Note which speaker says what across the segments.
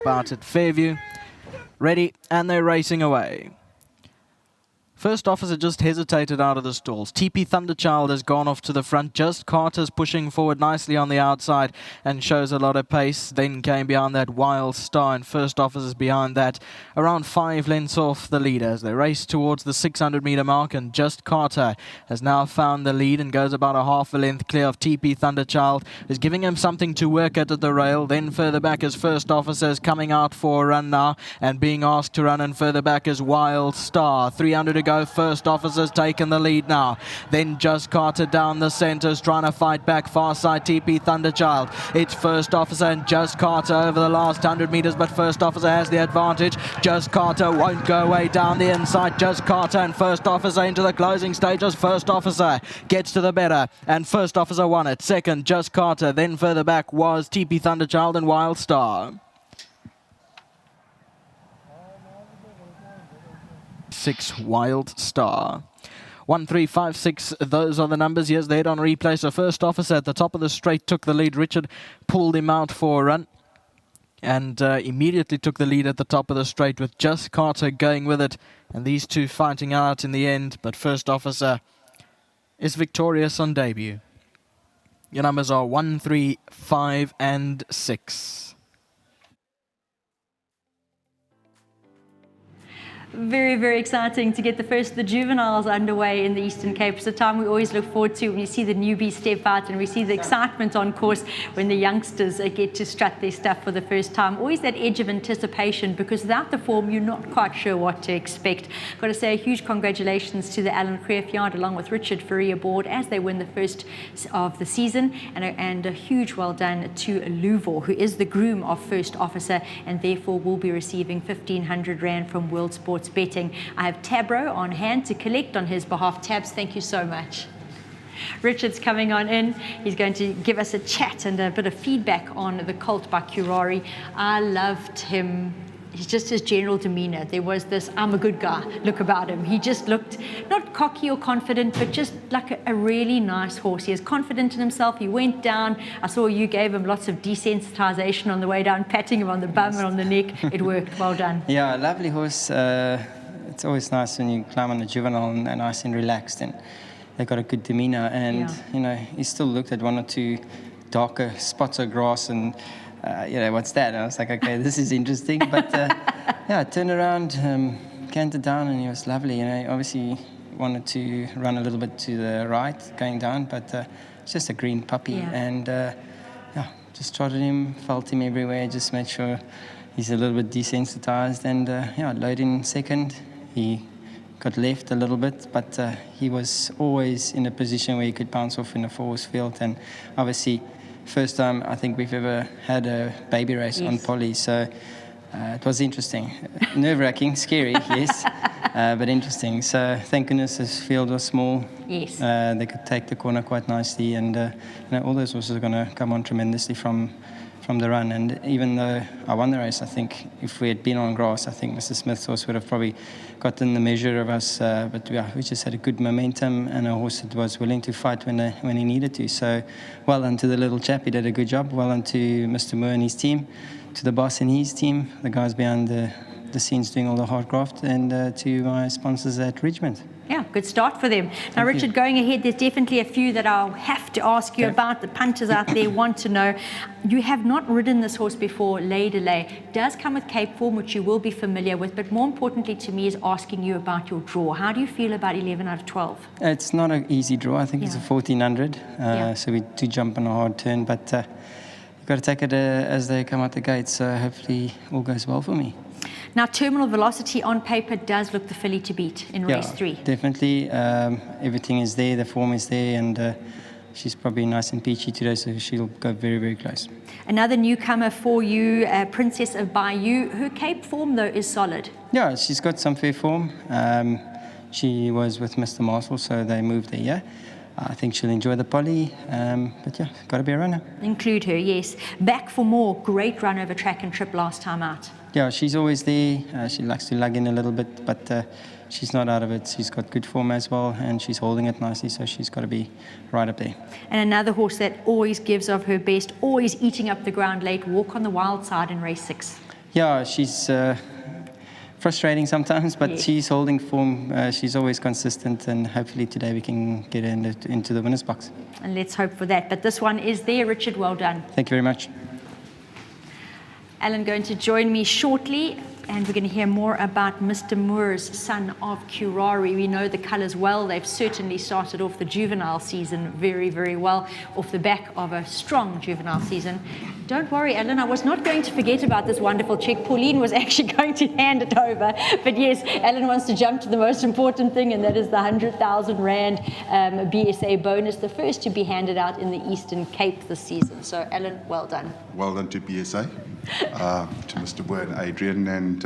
Speaker 1: About at Fairview. Ready, and they're racing away. First officer just hesitated out of the stalls. TP Thunderchild has gone off to the front. Just Carter's pushing forward nicely on the outside and shows a lot of pace. Then came behind that Wild Star, and First Officer's behind that, around 5 lengths off the lead as they race towards the 600-meter mark. And Just Carter has now found the lead and goes about a half a length clear of TP Thunderchild, is giving him something to work at the rail. Then further back is First Officer, coming out for a run now and being asked to run, and further back is Wild Star. 300 to go. First Officer's taken the lead now. Then Just Carter down the centres, trying to fight back. Far side TP Thunderchild. It's First Officer and Just Carter over the last 100 metres, but First Officer has the advantage. Just Carter won't go away down the inside. Just Carter and First Officer into the closing stages. First Officer gets to the better, and First Officer won it. Second, Just Carter. Then further back was TP Thunderchild and Wild Star. 6 Wild Star. 1, 3, 5, 6, those are the numbers. Here's the head on replay. So First Officer at the top of the straight took the lead. Richard pulled him out for a run and immediately took the lead at the top of the straight, with Just Carter going with it, and these two fighting out in the end. But First Officer is victorious on debut. Your numbers are 1, 3, 5 and 6.
Speaker 2: Very, very exciting to get the first of the juveniles underway in the Eastern Cape. It's a time we always look forward to when you see the newbies step out and we see the excitement on course when the youngsters get to strut their stuff for the first time. Always that edge of anticipation, because without the form, you're not quite sure what to expect. Got to say a huge congratulations to the Alan Creef Yard along with Richard Fourie aboard as they win the first of the season, and a huge well done to Louvor, who is the groom of First Officer and therefore will be receiving 1,500 Rand from World Sports Betting. I have Tabro on hand to collect on his behalf. Tabs, thank you so much. Richard's coming on in. He's going to give us a chat and a bit of feedback on the colt by Curari. I loved him. He's just his general demeanor. There was this I'm a good guy look about him. He just looked not cocky or confident, but just like a really nice horse. He is confident in himself. He went down. I saw you gave him lots of desensitization on the way down, patting him on the bum and on the neck. It worked. Well done.
Speaker 3: Yeah, lovely horse. It's always nice when you climb on a juvenile and they're nice and relaxed, and they got a good demeanor. And you know, he still looked at 1 or 2 darker spots of grass and. You know, what's that? And I was like, okay, this is interesting. But yeah, turned around, canted down, and he was lovely. You know, obviously wanted to run a little bit to the right going down, but it's just a green puppy.
Speaker 2: Yeah.
Speaker 3: And yeah, just trotted him, felt him everywhere, just made sure he's a little bit desensitized. And yeah, load in second. He got left a little bit, but he was always in a position where he could bounce off in a 4-horse field. And obviously, first time I think we've ever had a baby race on Polly, so it was interesting. Nerve-wracking, scary, yes, but interesting. So thank goodness this field was small.
Speaker 2: Yes.
Speaker 3: They could take the corner quite nicely, and you know, all those horses are going to come on tremendously from the run. And even though I won the race, I think if we had been on grass, I think Mr. Smith's horse would have probably gotten the measure of us. But yeah, we just had a good momentum and a horse that was willing to fight when he needed to. So well done to the little chap. He did a good job. Well done to Mr. Moore and his team, to the boss and his team, the guys behind the scenes doing all the hard graft, and to my sponsors at Richmond.
Speaker 2: Yeah, good start for them. Now, Richard, going ahead, there's definitely a few that I'll have to ask you about. The punters out there want to know. You have not ridden this horse before, Lay Delay. Does come with Cape form, which you will be familiar with, but more importantly to me is asking you about your draw. How do you feel about 11 out of 12?
Speaker 3: It's not an easy draw. I think it's a 1400, so we do jump on a hard turn, but you've got to take it as they come out the gate, so hopefully all goes well for me.
Speaker 2: Now, Terminal Velocity on paper does look the filly to beat in race 3.
Speaker 3: Definitely. Everything is there, the form is there, and she's probably nice and peachy today, so she'll go very, very close.
Speaker 2: Another newcomer for you, Princess of Bayou. Her Cape form, though, is solid.
Speaker 3: Yeah, she's got some fair form. She was with Mr. Marshall, so they moved there, yeah. I think she'll enjoy the Polly, but yeah, got to be a runner.
Speaker 2: Include her, yes. Back for more. Great run over track and trip last time out.
Speaker 3: Yeah, she's always there. She likes to lug in a little bit, but she's not out of it. She's got good form as well, and she's holding it nicely, so she's got to be right up there.
Speaker 2: And another horse that always gives of her best, always eating up the ground late, Walk on the Wild Side in race 6.
Speaker 3: Yeah, she's frustrating sometimes, but
Speaker 2: Yes.
Speaker 3: she's holding form. She's always consistent, and hopefully today we can get her into the winner's box.
Speaker 2: And let's hope for that. But this one is there. Richard, well done.
Speaker 3: Thank you very much.
Speaker 2: Alan going to join me shortly, and we're going to hear more about Mr. Moore's son of Curari. We know the colours well. They've certainly started off the juvenile season very, very well, off the back of a strong juvenile season. Don't worry, Alan, I was not going to forget about this wonderful check. Pauline was actually going to hand it over. But yes, Alan wants to jump to the most important thing, and that is the 100,000 Rand BSA bonus, the first to be handed out in the Eastern Cape this season. So, Alan, well done.
Speaker 4: Well done to BSA, to Mr. Moore and Adrian and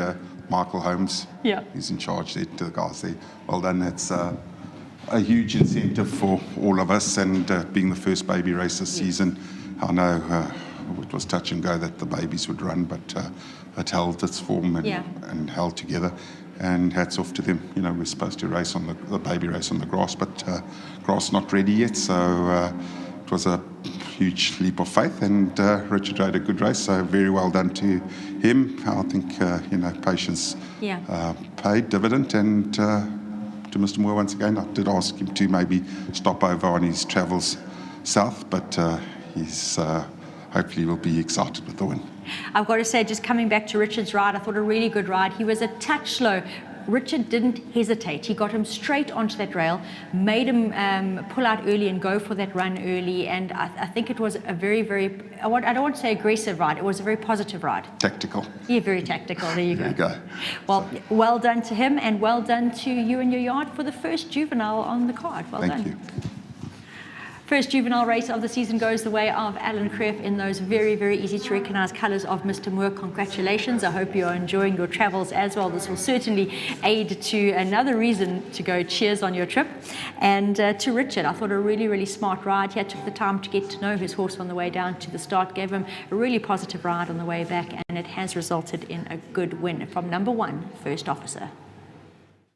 Speaker 4: Michael Holmes.
Speaker 2: Yeah.
Speaker 4: He's in charge there, to the guys there. Well done. It's a huge incentive for all of us, and being the first baby race this season, I know it was touch and go that the babies would run, but it held its form and held together. And hats off to them. You know, we're supposed to race on the baby race on the grass, but grass not ready yet, so it was a huge leap of faith, and Richard rode a good race, so very well done to him. I think, patience paid dividend, and to Mr. Moore once again, I did ask him to maybe stop over on his travels south, but he's hopefully will be excited with the win.
Speaker 2: I've got to say, just coming back to Richard's ride, I thought a really good ride. He was a touch slow. Richard didn't hesitate. He got him straight onto that rail, made him pull out early and go for that run early. And I think it was a very, very, I don't want to say aggressive ride. It was a very positive ride.
Speaker 4: Tactical.
Speaker 2: Yeah, very tactical. There you go.
Speaker 4: There you go.
Speaker 2: Well, well done to him, and well done to you and your yard for the first juvenile on the card. Well done.
Speaker 4: Thank you.
Speaker 2: First juvenile race of the season goes the way of Alan Creff in those very, very easy to recognise colours of Mr. Moore. Congratulations. I hope you are enjoying your travels as well. This will certainly aid to another reason to go cheers on your trip. And to Richard, I thought a really, really smart ride. He took the time to get to know his horse on the way down to the start, gave him a really positive ride on the way back, and it has resulted in a good win from number 1, First Officer.